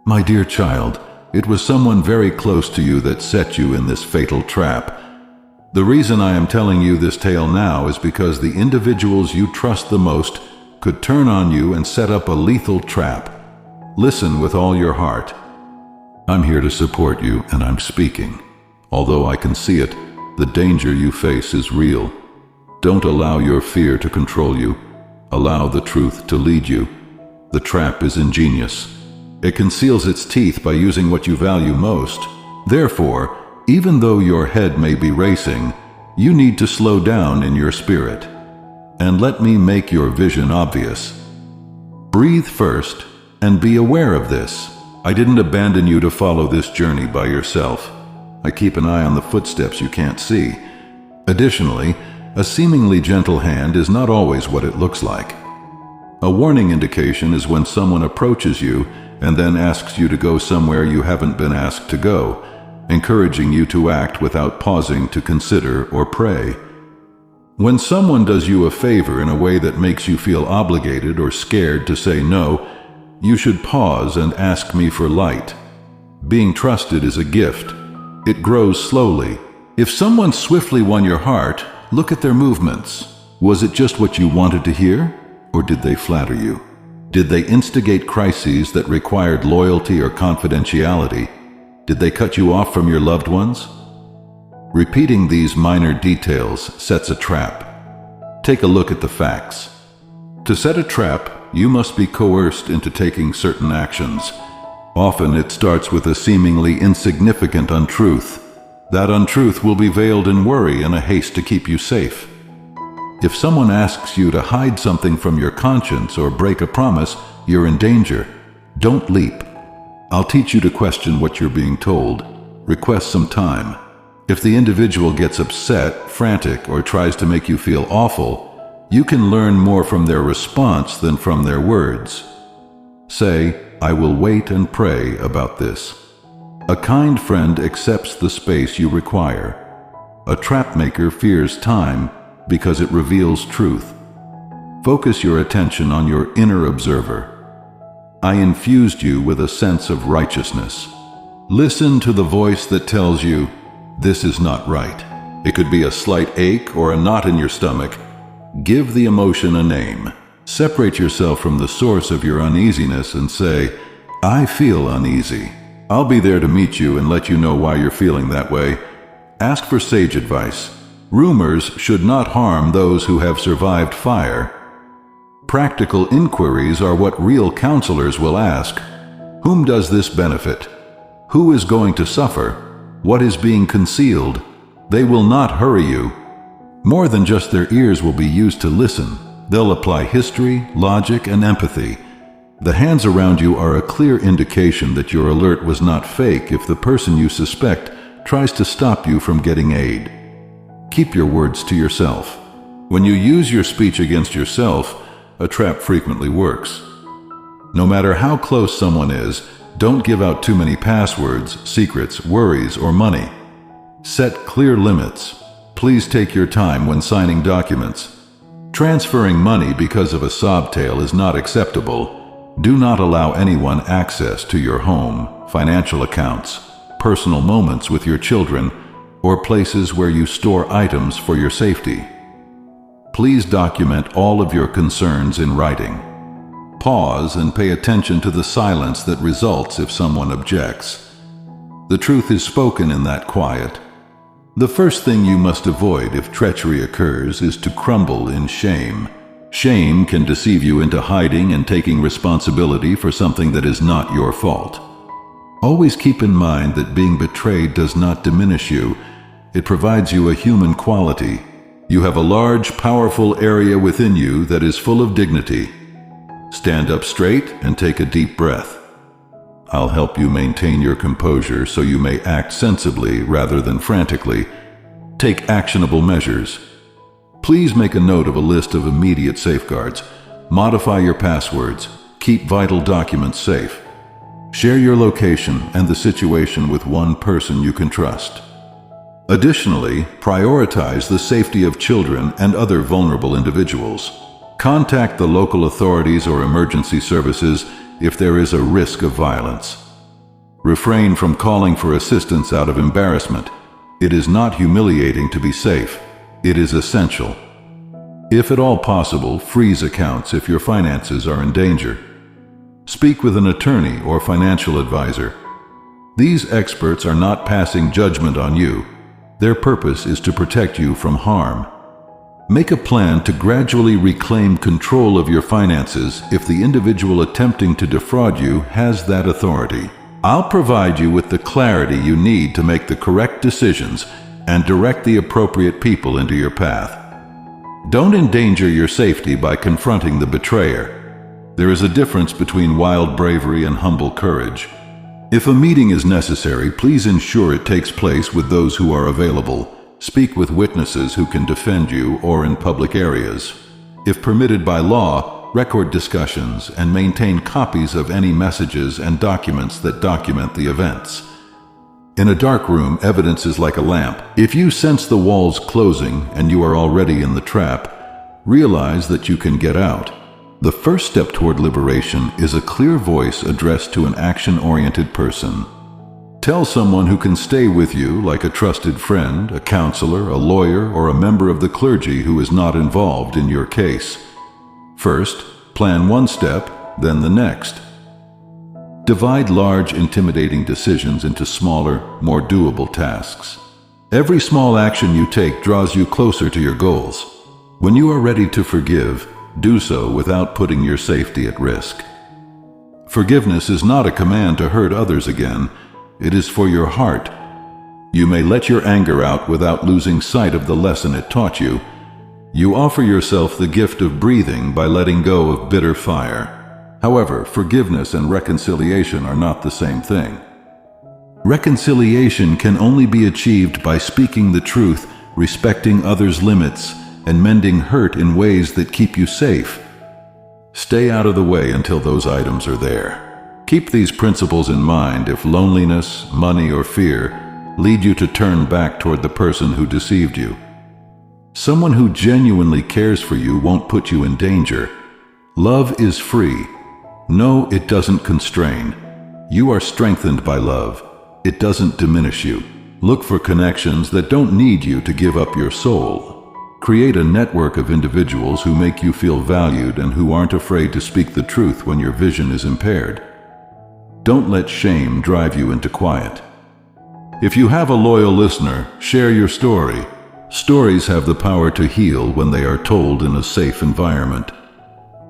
My dear child, it was someone very close to you that set you in this fatal trap. The reason I am telling you this tale now is because the individuals you trust the most could turn on you and set up a lethal trap. Listen with all your heart. I'm here to support you, and I'm speaking. Although I can see it, the danger you face is real. Don't allow your fear to control you. Allow the truth to lead you. The trap is ingenious. It conceals its teeth by using what you value most. Therefore, even though your head may be racing, you need to slow down in your spirit. And let me make your vision obvious. Breathe first, and be aware of this. I didn't abandon you to follow this journey by yourself. I keep an eye on the footsteps you can't see. Additionally, a seemingly gentle hand is not always what it looks like. A warning indication is when someone approaches you and then asks you to go somewhere you haven't been asked to go, encouraging you to act without pausing to consider or pray. When someone does you a favor in a way that makes you feel obligated or scared to say no, you should pause and ask me for light. Being trusted is a gift. It grows slowly. If someone swiftly won your heart, look at their movements. Was it just what you wanted to hear? Or did they flatter you? Did they instigate crises that required loyalty or confidentiality? Did they cut you off from your loved ones? Repeating these minor details sets a trap. Take a look at the facts. To set a trap, you must be coerced into taking certain actions. Often it starts with a seemingly insignificant untruth. That untruth will be veiled in worry and a haste to keep you safe. If someone asks you to hide something from your conscience or break a promise, you're in danger. Don't leap. I'll teach you to question what you're being told. Request some time. If the individual gets upset, frantic, or tries to make you feel awful, you can learn more from their response than from their words. Say, I will wait and pray about this. A kind friend accepts the space you require. A trapmaker fears time because it reveals truth. Focus your attention on your inner observer. I infused you with a sense of righteousness. Listen to the voice that tells you, this is not right. It could be a slight ache or a knot in your stomach. Give the emotion a name. Separate yourself from the source of your uneasiness and say, I feel uneasy. I'll be there to meet you and let you know why you're feeling that way. Ask for sage advice. Rumors should not harm those who have survived fire. Practical inquiries are what real counselors will ask. Whom does this benefit? Who is going to suffer? What is being concealed? They will not hurry you. More than just their ears will be used to listen. They'll apply history, logic, and empathy. The hands around you are a clear indication that your alert was not fake if the person you suspect tries to stop you from getting aid. Keep your words to yourself. When you use your speech against yourself, a trap frequently works. No matter how close someone is, don't give out too many passwords, secrets, worries, or money. Set clear limits. Please take your time when signing documents. Transferring money because of a sob tale is not acceptable. Do not allow anyone access to your home, financial accounts, personal moments with your children, or places where you store items for your safety. Please document all of your concerns in writing. Pause and pay attention to the silence that results if someone objects. The truth is spoken in that quiet. The first thing you must avoid if treachery occurs is to crumble in shame. Shame can deceive you into hiding and taking responsibility for something that is not your fault. Always keep in mind that being betrayed does not diminish you. It provides you a human quality. You have a large, powerful area within you that is full of dignity. Stand up straight and take a deep breath. I'll help you maintain your composure so you may act sensibly rather than frantically. Take actionable measures. Please make a note of a list of immediate safeguards. Modify your passwords. Keep vital documents safe. Share your location and the situation with one person you can trust. Additionally, prioritize the safety of children and other vulnerable individuals. Contact the local authorities or emergency services if there is a risk of violence. Refrain from calling for assistance out of embarrassment. It is not humiliating to be safe. It is essential. If at all possible, freeze accounts if your finances are in danger. Speak with an attorney or financial advisor. These experts are not passing judgment on you. Their purpose is to protect you from harm. Make a plan to gradually reclaim control of your finances if the individual attempting to defraud you has that authority. I'll provide you with the clarity you need to make the correct decisions and direct the appropriate people into your path. Don't endanger your safety by confronting the betrayer. There is a difference between wild bravery and humble courage. If a meeting is necessary, please ensure it takes place with those who are available. Speak with witnesses who can defend you or in public areas. If permitted by law, record discussions and maintain copies of any messages and documents that document the events. In a dark room, evidence is like a lamp. If you sense the walls closing and you are already in the trap, realize that you can get out. The first step toward liberation is a clear voice addressed to an action-oriented person. Tell someone who can stay with you, like a trusted friend, a counselor, a lawyer, or a member of the clergy who is not involved in your case. First, plan one step, then the next. Divide large, intimidating decisions into smaller, more doable tasks. Every small action you take draws you closer to your goals. When you are ready to forgive, do so without putting your safety at risk. Forgiveness is not a command to hurt others again. It is for your heart. You may let your anger out without losing sight of the lesson it taught you. You offer yourself the gift of breathing by letting go of bitter fire. However, forgiveness and reconciliation are not the same thing. Reconciliation can only be achieved by speaking the truth, respecting others' limits, and mending hurt in ways that keep you safe. Stay out of the way until those items are there. Keep these principles in mind if loneliness, money, or fear lead you to turn back toward the person who deceived you. Someone who genuinely cares for you won't put you in danger. Love is free. No, it doesn't constrain. You are strengthened by love. It doesn't diminish you. Look for connections that don't need you to give up your soul. Create a network of individuals who make you feel valued and who aren't afraid to speak the truth when your vision is impaired. Don't let shame drive you into quiet. If you have a loyal listener, share your story. Stories have the power to heal when they are told in a safe environment.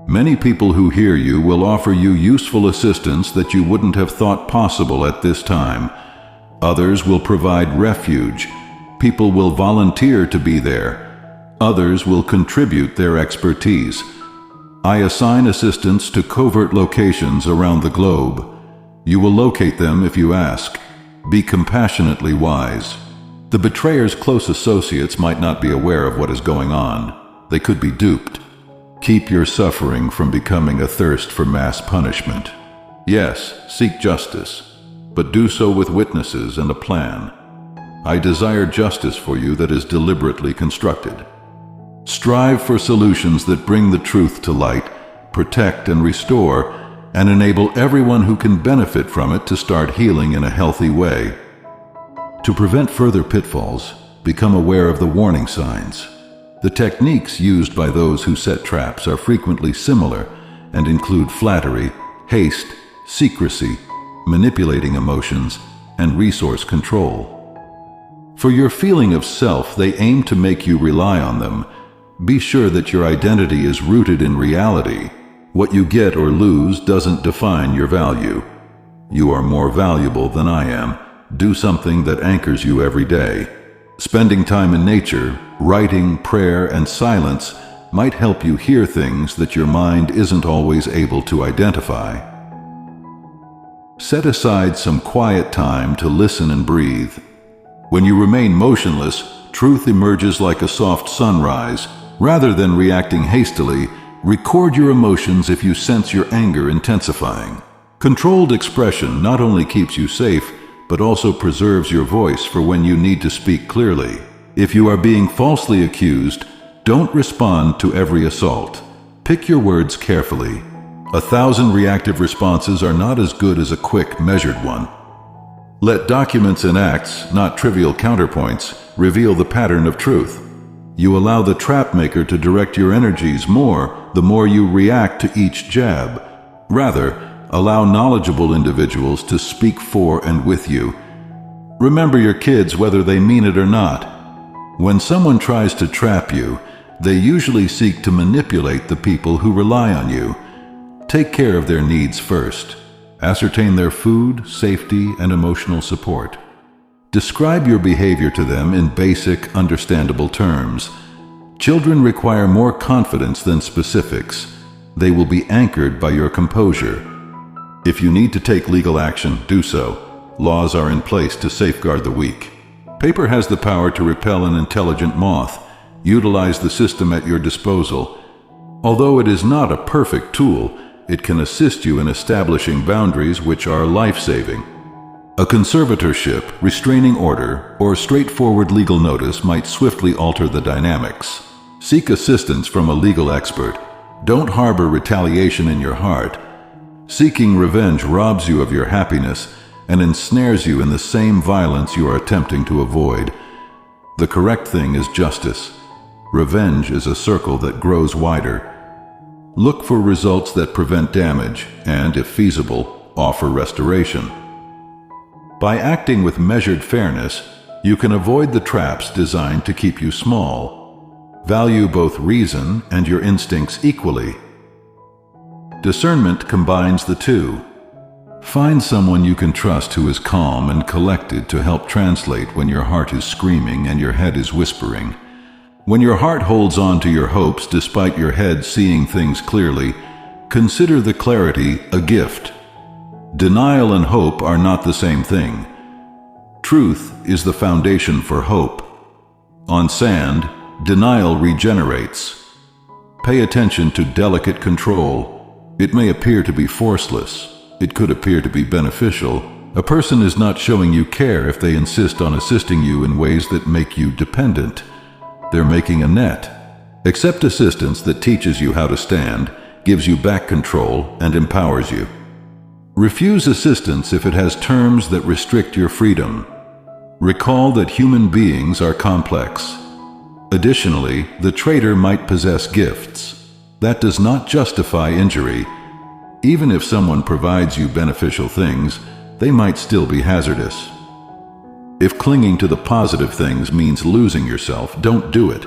Many people who hear you will offer you useful assistance that you wouldn't have thought possible at this time. Others will provide refuge. People will volunteer to be there. Others will contribute their expertise. I assign assistance to covert locations around the globe. You will locate them if you ask. Be compassionately wise. The betrayer's close associates might not be aware of what is going on. They could be duped. Keep your suffering from becoming a thirst for mass punishment. Yes, seek justice, but do so with witnesses and a plan. I desire justice for you that is deliberately constructed. Strive for solutions that bring the truth to light, protect and restore, and enable everyone who can benefit from it to start healing in a healthy way. To prevent further pitfalls, become aware of the warning signs. The techniques used by those who set traps are frequently similar and include flattery, haste, secrecy, manipulating emotions, and resource control. For your feeling of self, they aim to make you rely on them. Be sure that your identity is rooted in reality. What you get or lose doesn't define your value. You are more valuable than I am. Do something that anchors you every day. Spending time in nature, writing, prayer, and silence might help you hear things that your mind isn't always able to identify. Set aside some quiet time to listen and breathe. When you remain motionless, truth emerges like a soft sunrise. Rather than reacting hastily, record your emotions if you sense your anger intensifying. Controlled expression not only keeps you safe, but also preserves your voice for when you need to speak clearly. If you are being falsely accused, don't respond to every assault. Pick your words carefully. 1,000 reactive responses are not as good as a quick, measured one. Let documents and acts, not trivial counterpoints, reveal the pattern of truth. You allow the trap maker to direct your energies more the more you react to each jab. Rather, allow knowledgeable individuals to speak for and with you. Remember your kids whether they mean it or not. When someone tries to trap you, they usually seek to manipulate the people who rely on you. Take care of their needs first. Ascertain their food, safety, and emotional support. Describe your behavior to them in basic, understandable terms. Children require more confidence than specifics. They will be anchored by your composure. If you need to take legal action, do so. Laws are in place to safeguard the weak. Paper has the power to repel an intelligent moth. Utilize the system at your disposal. Although it is not a perfect tool, it can assist you in establishing boundaries which are life-saving. A conservatorship, restraining order, or straightforward legal notice might swiftly alter the dynamics. Seek assistance from a legal expert. Don't harbor retaliation in your heart. Seeking revenge robs you of your happiness and ensnares you in the same violence you are attempting to avoid. The correct thing is justice. Revenge is a circle that grows wider. Look for results that prevent damage and, if feasible, offer restoration. By acting with measured fairness, you can avoid the traps designed to keep you small. Value both reason and your instincts equally. Discernment combines the two. Find someone you can trust who is calm and collected to help translate when your heart is screaming and your head is whispering. When your heart holds on to your hopes despite your head seeing things clearly, consider the clarity a gift. Denial and hope are not the same thing. Truth is the foundation for hope. On sand, denial regenerates. Pay attention to delicate control. It may appear to be forceless. It could appear to be beneficial. A person is not showing you care if they insist on assisting you in ways that make you dependent. They're making a net. Accept assistance that teaches you how to stand, gives you back control, and empowers you. Refuse assistance if it has terms that restrict your freedom. Recall that human beings are complex. Additionally, the traitor might possess gifts. That does not justify injury. Even if someone provides you beneficial things, they might still be hazardous. If clinging to the positive things means losing yourself, don't do it.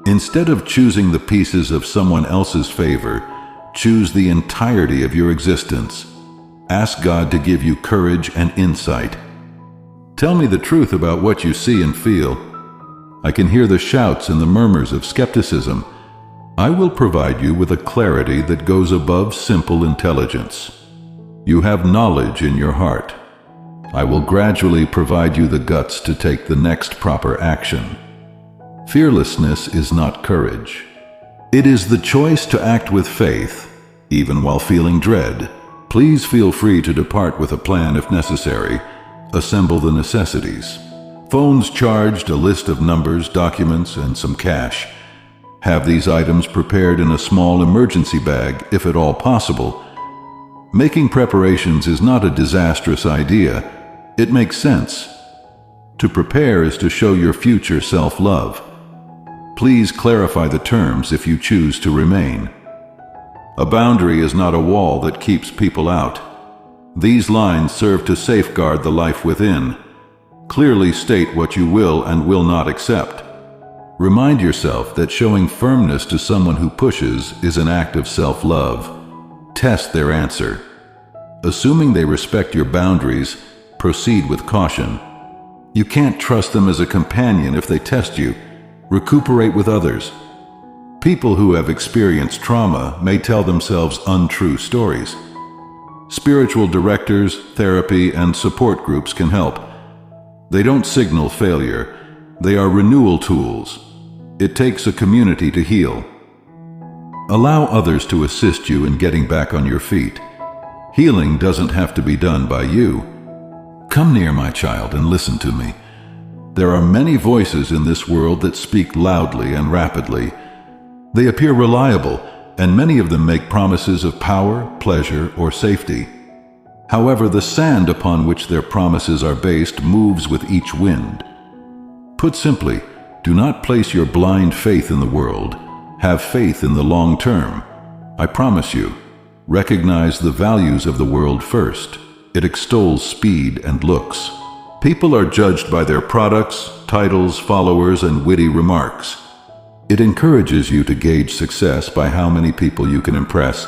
Instead of choosing the pieces of someone else's favor, choose the entirety of your existence. Ask God to give you courage and insight. Tell me the truth about what you see and feel. I can hear the shouts and the murmurs of skepticism. I will provide you with a clarity that goes above simple intelligence. You have knowledge in your heart. I will gradually provide you the guts to take the next proper action. Fearlessness is not courage. It is the choice to act with faith, even while feeling dread. Please feel free to depart with a plan if necessary. Assemble the necessities. Phones charged, a list of numbers, documents, and some cash. Have these items prepared in a small emergency bag, if at all possible. Making preparations is not a disastrous idea. It makes sense. To prepare is to show your future self-love. Please clarify the terms if you choose to remain. A boundary is not a wall that keeps people out. These lines serve to safeguard the life within. Clearly state what you will and will not accept. Remind yourself that showing firmness to someone who pushes is an act of self-love. Test their answer. Assuming they respect your boundaries, proceed with caution. You can't trust them as a companion if they test you. Recuperate with others. People who have experienced trauma may tell themselves untrue stories. Spiritual directors, therapy, and support groups can help. They don't signal failure. They are renewal tools. It takes a community to heal. Allow others to assist you in getting back on your feet. Healing doesn't have to be done by you. Come near, my child, and listen to me. There are many voices in this world that speak loudly and rapidly. They appear reliable, and many of them make promises of power, pleasure, or safety. However, the sand upon which their promises are based moves with each wind. Put simply, do not place your blind faith in the world. Have faith in the long term. I promise you, recognize the values of the world first. It extols speed and looks. People are judged by their products, titles, followers, and witty remarks. It encourages you to gauge success by how many people you can impress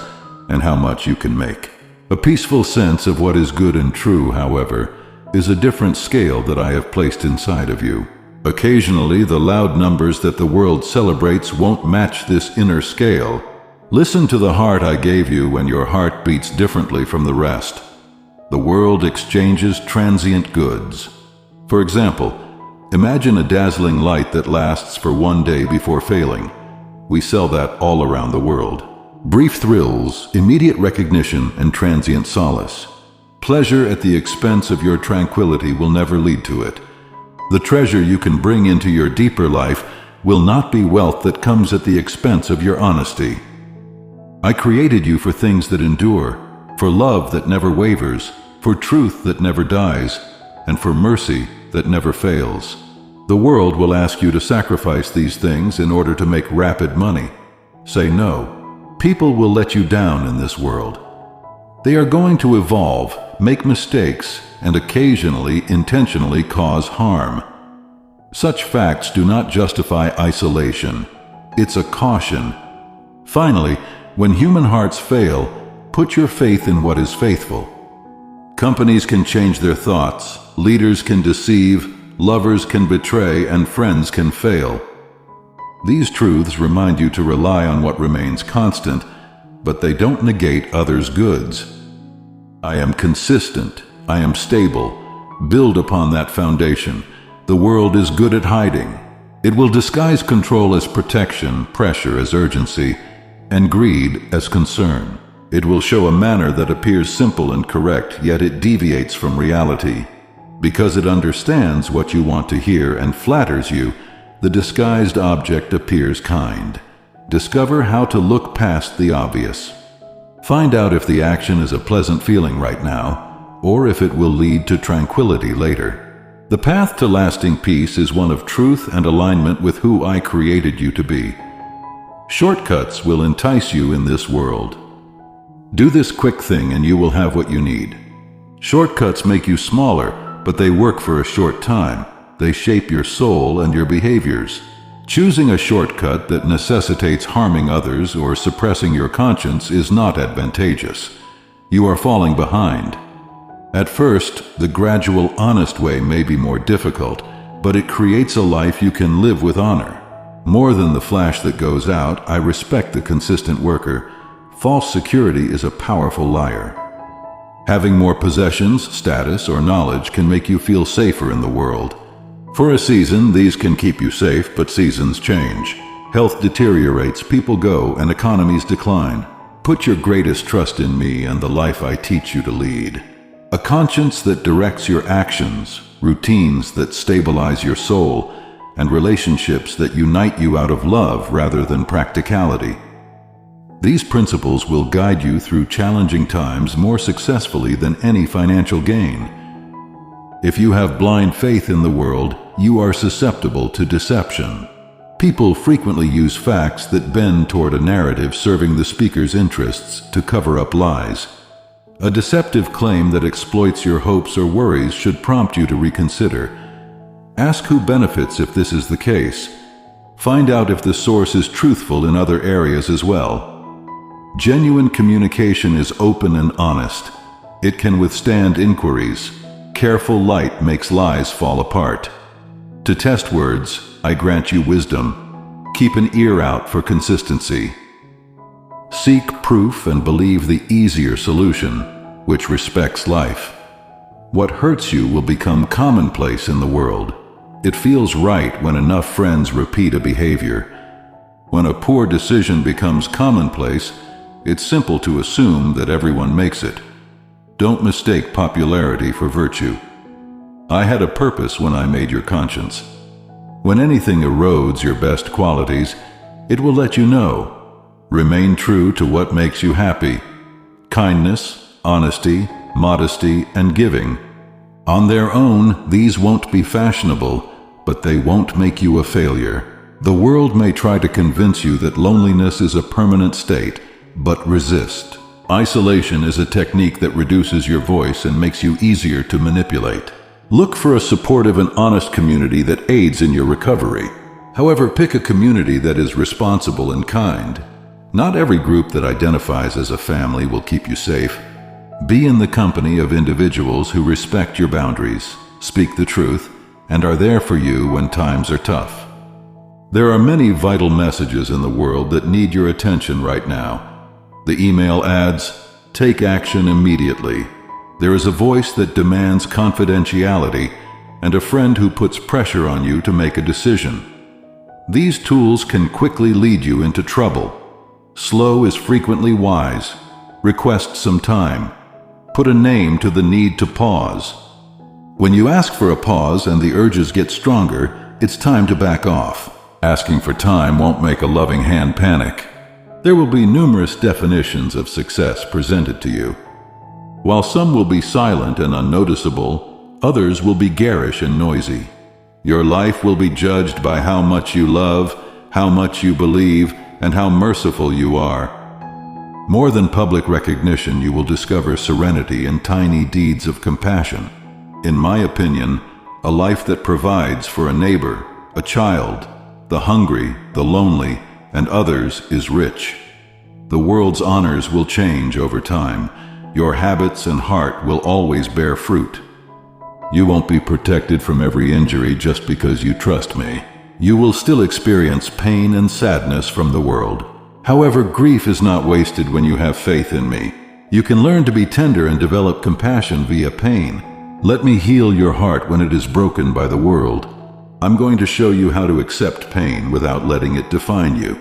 and how much you can make. A peaceful sense of what is good and true, however, is a different scale that I have placed inside of you. Occasionally, the loud numbers that the world celebrates won't match this inner scale. Listen to the heart I gave you when your heart beats differently from the rest. The world exchanges transient goods. For example, imagine a dazzling light that lasts for one day before failing. We sell that all around the world. Brief thrills, immediate recognition, and transient solace. Pleasure at the expense of your tranquility will never lead to it. The treasure you can bring into your deeper life will not be wealth that comes at the expense of your honesty. I created you for things that endure, for love that never wavers, for truth that never dies, and for mercy that never fails. The world will ask you to sacrifice these things in order to make rapid money. Say no. People will let you down in this world. They are going to evolve, make mistakes, and occasionally intentionally cause harm. Such facts do not justify isolation. It's a caution. Finally, when human hearts fail, put your faith in what is faithful. Companies can change their thoughts, leaders can deceive, lovers can betray, and friends can fail. These truths remind you to rely on what remains constant, but they don't negate others' goods. I am consistent. I am stable. Build upon that foundation. The world is good at hiding. It will disguise control as protection, pressure as urgency, and greed as concern. It will show a manner that appears simple and correct, yet it deviates from reality. Because it understands what you want to hear and flatters you, the disguised object appears kind. Discover how to look past the obvious. Find out if the action is a pleasant feeling right now, or if it will lead to tranquility later. The path to lasting peace is one of truth and alignment with who I created you to be. Shortcuts will entice you in this world. Do this quick thing and you will have what you need. Shortcuts make you smaller, but they work for a short time. They shape your soul and your behaviors. Choosing a shortcut that necessitates harming others or suppressing your conscience is not advantageous. You are falling behind. At first, the gradual, honest way may be more difficult, but it creates a life you can live with honor. More than the flash that goes out, I respect the consistent worker. False security is a powerful liar. Having more possessions, status, or knowledge can make you feel safer in the world. For a season, these can keep you safe, but seasons change. Health deteriorates, people go, and economies decline. Put your greatest trust in me and the life I teach you to lead. A conscience that directs your actions, routines that stabilize your soul, and relationships that unite you out of love rather than practicality. These principles will guide you through challenging times more successfully than any financial gain. If you have blind faith in the world, you are susceptible to deception. People frequently use facts that bend toward a narrative serving the speaker's interests to cover up lies. A deceptive claim that exploits your hopes or worries should prompt you to reconsider. Ask who benefits if this is the case. Find out if the source is truthful in other areas as well. Genuine communication is open and honest. It can withstand inquiries. Careful light makes lies fall apart. To test words, I grant you wisdom. Keep an ear out for consistency. Seek proof and believe the easier solution, which respects life. What hurts you will become commonplace in the world. It feels right when enough friends repeat a behavior. When a poor decision becomes commonplace, it's simple to assume that everyone makes it. Don't mistake popularity for virtue. I had a purpose when I made your conscience. When anything erodes your best qualities, it will let you know. Remain true to what makes you happy. Kindness, honesty, modesty, and giving. On their own, these won't be fashionable, but they won't make you a failure. The world may try to convince you that loneliness is a permanent state, but resist. Isolation is a technique that reduces your voice and makes you easier to manipulate. Look for a supportive and honest community that aids in your recovery. However, pick a community that is responsible and kind. Not every group that identifies as a family will keep you safe. Be in the company of individuals who respect your boundaries, speak the truth, and are there for you when times are tough. There are many vital messages in the world that need your attention right now. The email adds, "Take action immediately." There is a voice that demands confidentiality, and a friend who puts pressure on you to make a decision. These tools can quickly lead you into trouble. Slow is frequently wise. Request some time. Put a name to the need to pause. When you ask for a pause and the urges get stronger, it's time to back off. Asking for time won't make a loving hand panic. There will be numerous definitions of success presented to you. While some will be silent and unnoticeable, others will be garish and noisy. Your life will be judged by how much you love, how much you believe, and how merciful you are. More than public recognition, you will discover serenity in tiny deeds of compassion. In my opinion, a life that provides for a neighbor, a child, the hungry, the lonely, and others is rich. The world's honors will change over time. Your habits and heart will always bear fruit. You won't be protected from every injury just because you trust me. You will still experience pain and sadness from the world. However, grief is not wasted when you have faith in me. You can learn to be tender and develop compassion via pain. Let me heal your heart when it is broken by the world. I'm going to show you how to accept pain without letting it define you.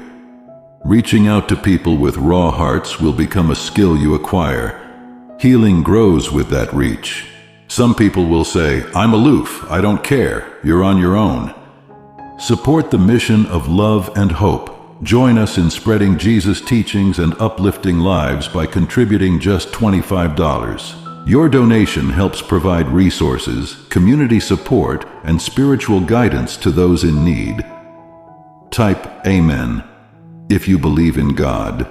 Reaching out to people with raw hearts will become a skill you acquire. Healing grows with that reach. Some people will say, "I'm aloof, I don't care, you're on your own." Support the mission of love and hope. Join us in spreading Jesus' teachings and uplifting lives by contributing just $25. Your donation helps provide resources, community support, and spiritual guidance to those in need. Type Amen if you believe in God.